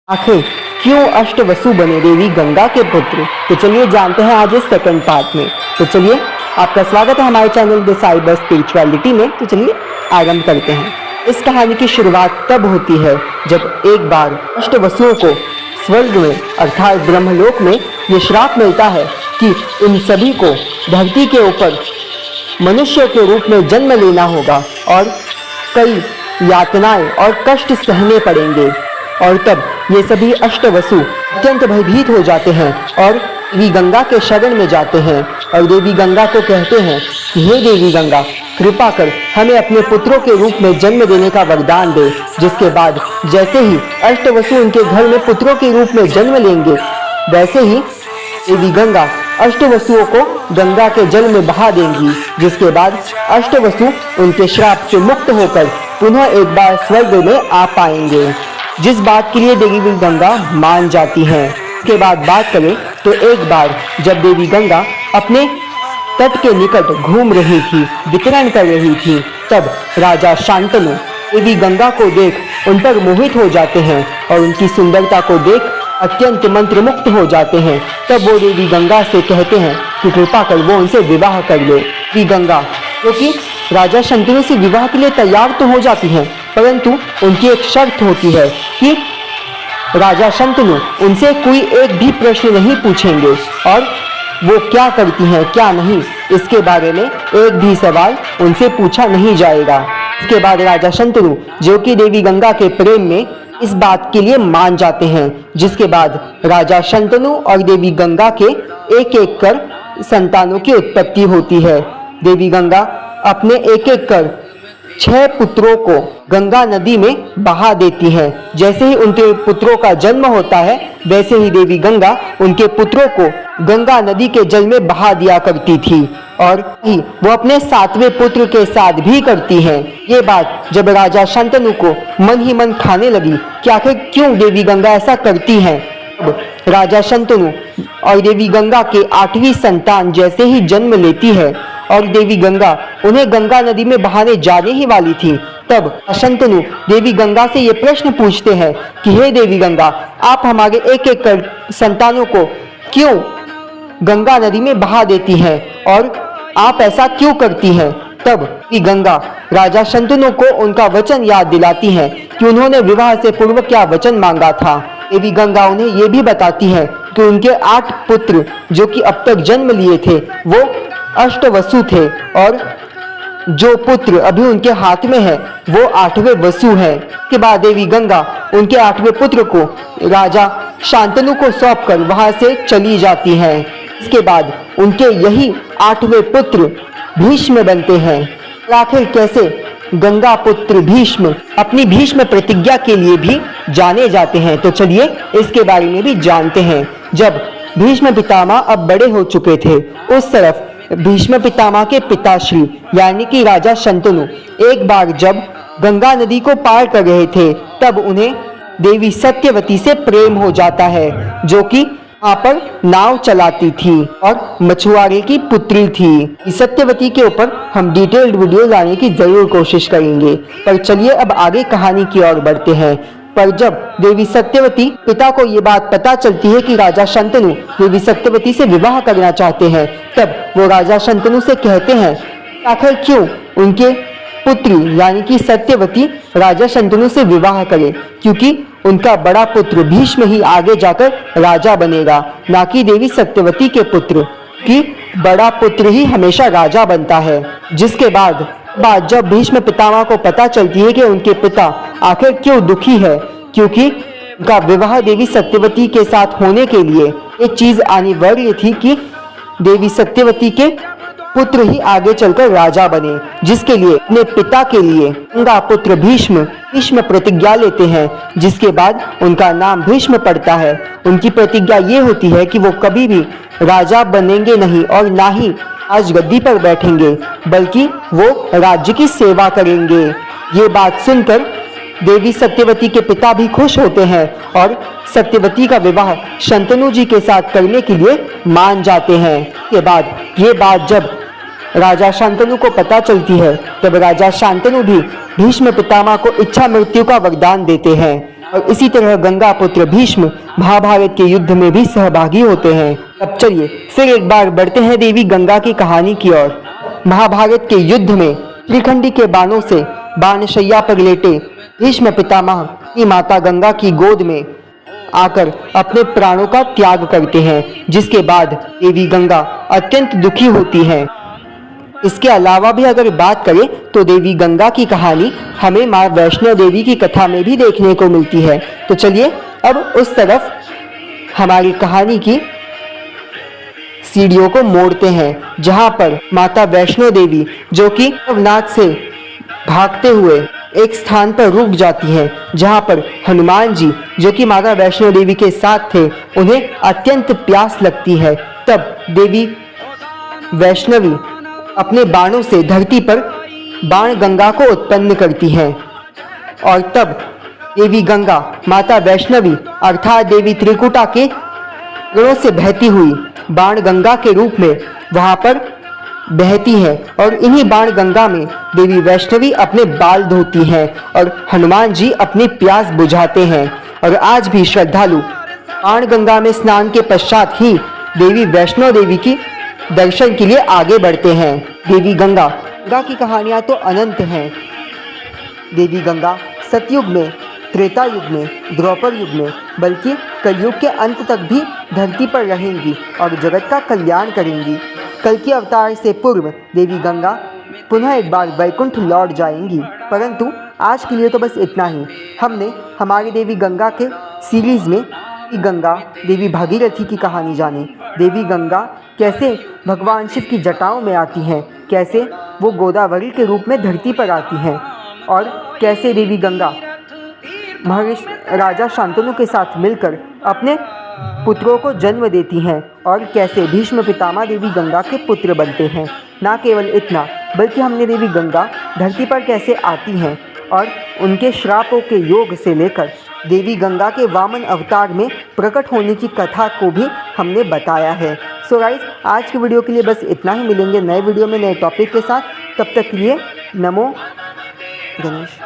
आखिर क्यों अष्टवसु बने देवी गंगा के पुत्र? तो चलिए जानते हैं आज इस सेकंड पार्ट में। तो चलिए आपका स्वागत है हमारे चैनल द साइबर स्पिरिचुअलिटी में। तो चलिए आरंभ करते हैं। इस कहानी की शुरुआत तब होती है जब एक बार अष्टवसुओं को स्वर्ग में अर्थात ब्रह्मलोक में ये श्राप मिलता है कि इन सभी को धरती के ऊपर मनुष्य के रूप में जन्म लेना होगा और कई यातनाएं और कष्ट सहने पड़ेंगे। और तब ये सभी अष्टवसु अत्यंत भयभीत हो जाते हैं और देवी गंगा के शरण में जाते हैं और देवी गंगा को कहते हैं कि हे देवी गंगा, कृपा कर हमें अपने पुत्रों के रूप में जन्म देने का वरदान दे। जिसके बाद जैसे ही अष्टवसु उनके घर में पुत्रों के रूप में जन्म लेंगे, वैसे ही देवी गंगा अष्टवसुओं को गंगा के जल में बहा देंगी। जिसके बाद अष्टवसु उनके श्राप से मुक्त होकर पुनः एक बार स्वर्ग में आ पाएंगे, जिस बात के लिए देवी गंगा मान जाती हैं। इसके बाद बात करें तो एक बार जब देवी गंगा अपने तट के निकट घूम रही थी, विचरण कर रही थी, तब राजा शांतनु देवी गंगा को देख उन पर मोहित हो जाते हैं और उनकी सुंदरता को देख अत्यंत मंत्रमुग्ध हो जाते हैं। तब वो देवी गंगा से कहते हैं कि कृपा कर वो उनसे विवाह कर ले। देवी गंगा क्योंकि राजा शांतनु से विवाह के लिए तैयार तो हो जाती हैं, परंतु उनकी एक शर्त होती है कि राजा शांतनु उनसे कोई एक भी प्रश्न नहीं पूछेंगे और वो क्या करती हैं क्या नहीं, इसके बारे में एक भी सवाल उनसे पूछा नहीं जाएगा। इसके बाद राजा शांतनु जो कि देवी गंगा के प्रेम में इस बात के लिए मान जाते हैं। जिसके बाद राजा शांतनु और देवी गंगा के एक एक कर संतानों की उत्पत्ति होती है। देवी गंगा अपने एक एक कर 6 पुत्रों को गंगा नदी में बहा देती हैं। जैसे ही उनके पुत्रों का जन्म होता है, वैसे ही देवी गंगा उनके पुत्रों को गंगा नदी के जल में बहा दिया करती थी और वो अपने 7वें पुत्र के साथ भी करती हैं। ये बात जब राजा शांतनु को मन ही मन खाने लगी कि आखिर क्यों देवी गंगा ऐसा करती हैं। राजा शांतनु और देवी गंगा के 8वीं संतान जैसे ही जन्म लेती है और देवी गंगा उन्हें गंगा नदी में बहाने जाने ही वाली थी, तब शांतनु देवी गंगा से ये प्रश्न पूछते हैं कि हे देवी गंगा, आप हमारे एक एक संतानों को क्यों गंगा नदी में बहा देती हैं और आप ऐसा क्यों करती हैं। तब देवी गंगा राजा शांतनु को उनका वचन याद दिलाती हैं कि उन्होंने विवाह से पूर्व क्या वचन मांगा था। देवी गंगा उन्हें ये भी बताती है कि उनके 8 पुत्र जो कि अब तक जन्म लिए थे वो अष्टवसु थे और जो पुत्र अभी उनके हाथ में है वो 8वें वसु है। के बाद देवी गंगा उनके 8वें पुत्र को राजा शांतनु को सौंपकर वहां से चली जाती हैं। इसके बाद उनके यही 8वें पुत्र भीष्म बनते हैं। आखिर कैसे गंगा पुत्र भीष्म अपनी भीष्म प्रतिज्ञा के लिए भी जाने जाते हैं, तो चलिए इसके बारे में भी जानते हैं। जब भीष्म पितामह अब बड़े हो चुके थे, उस तरफ भीष्म पितामह के पिताश्री यानी कि राजा शांतनु एक बार जब गंगा नदी को पार कर रहे थे, तब उन्हें देवी सत्यवती से प्रेम हो जाता है जो कि वहाँ पर नाव चलाती थी और मछुआरे की पुत्री थी। सत्यवती के ऊपर हम डिटेल्ड वीडियो लाने की जरूर कोशिश करेंगे, पर चलिए अब आगे कहानी की ओर बढ़ते हैं। पर जब देवी सत्यवती पिता को ये बात पता चलती है कि राजा शांतनु देवी सत्यवती से विवाह करना चाहते हैं, तब वो राजा शांतनु से कहते हैं आखिर क्यों उनके पुत्री यानी कि सत्यवती राजा शांतनु से विवाह करे, क्योंकि उनका बड़ा पुत्र भीष्म ही आगे जाकर राजा बनेगा, ना कि देवी सत्यवती के पुत्र कि बड़ा पुत्र ही हमेशा राजा बनता है। जिसके बाद जब भीष्म पितामह को पता चलती है कि उनके पिता आखिर क्यों दुखी है, क्योंकि उनका विवाह देवी सत्यवती के साथ होने के लिए एक चीज अनिवार्य थी कि देवी सत्यवती के पुत्र ही आगे चलकर राजा बने, जिसके लिए अपने पिता के लिए उनका पुत्र भीष्म प्रतिज्ञा लेते हैं। जिसके बाद उनका नाम भीष्म पड़ता है। उनकी प्रतिज्ञा ये होती है कि वो कभी भी राजा बनेंगे नहीं और ना ही आज गद्दी पर बैठेंगे, बल्कि वो राज्य की सेवा करेंगे। ये बात सुनकर देवी सत्यवती के पिता भी खुश होते हैं और सत्यवती का विवाह शांतनु जी के साथ करने के लिए मान जाते हैं। के बाद ये बात जब राजा शांतनु को पता चलती है, तब राजा शांतनु भी भीष्म पितामह को इच्छा मृत्यु का वरदान देते हैं। और इसी तरह गंगा पुत्र भीष्म महाभारत के युद्ध में भी सहभागी होते हैं। अब चलिए फिर एक बार बढ़ते हैं देवी गंगा की कहानी की ओर। महाभारत के युद्ध में त्रिखंडी के बाणों से बाणशैया पर लेटे भीष्म पितामह की माता गंगा की गोद में आकर अपने प्राणों का त्याग करते हैं, जिसके बाद देवी गंगा अत्यंत दुखी होती हैं। इसके अलावा भी अगर बात करें तो देवी गंगा की कहानी हमें माँ वैष्णो देवी की कथा में भी देखने को मिलती है। तो चलिए अब उस तरफ हमारी कहानी की सीढ़ियों को मोड़ते हैं, जहां पर माता वैष्णो देवी जो कि अवनाथ से भागते हुए एक स्थान पर रुक जाती हैं, जहां पर हनुमान जी जो कि माता वैष्णो देवी के साथ थे, उन्हें अत्यंत प्यास लगती है। तब देवी वैष्णवी अपने बाणों से धरती पर बाण गंगा को उत्पन्न करती हैं और तब देवी गंगा माता वैष्णवी अर्थात देवी त्रिकुटा के गणों से बहती हुई बाण गंगा के रूप में वहां पर बहती है और इन्हीं बाण गंगा में देवी वैष्णवी अपने बाल धोती हैं और हनुमान जी अपनी प्यास बुझाते हैं। और आज भी श्रद्धालु बाण गंगा में स्नान के पश्चात ही देवी वैष्णो देवी की दर्शन के लिए आगे बढ़ते हैं। देवी गंगा की कहानियां तो अनंत हैं। देवी गंगा सतयुग में, त्रेता युग में, द्वापर युग में, बल्कि कलयुग के अंत तक भी धरती पर रहेंगी और जगत का कल्याण करेंगी। कल की अवतार से पूर्व देवी गंगा पुनः एक बार वैकुंठ लौट जाएंगी। परंतु आज के लिए तो बस इतना ही। हमने हमारी देवी गंगा के सीरीज में गंगा देवी भागीरथी की कहानी जानी। देवी गंगा कैसे भगवान शिव की जटाओं में आती हैं, कैसे वो गोदावरी के रूप में धरती पर आती हैं और कैसे देवी गंगा महर्षि राजा शांतनु के साथ मिलकर अपने पुत्रों को जन्म देती हैं और कैसे भीष्म पितामह देवी गंगा के पुत्र बनते हैं। ना केवल इतना, बल्कि हमने देवी गंगा धरती पर कैसे आती हैं और उनके श्रापों के योग से लेकर देवी गंगा के वामन अवतार में प्रकट होने की कथा को भी हमने बताया है। सो गाइस, आज की वीडियो के लिए बस इतना ही। मिलेंगे नए वीडियो में नए टॉपिक के साथ। तब तक के लिए नमो गणेश।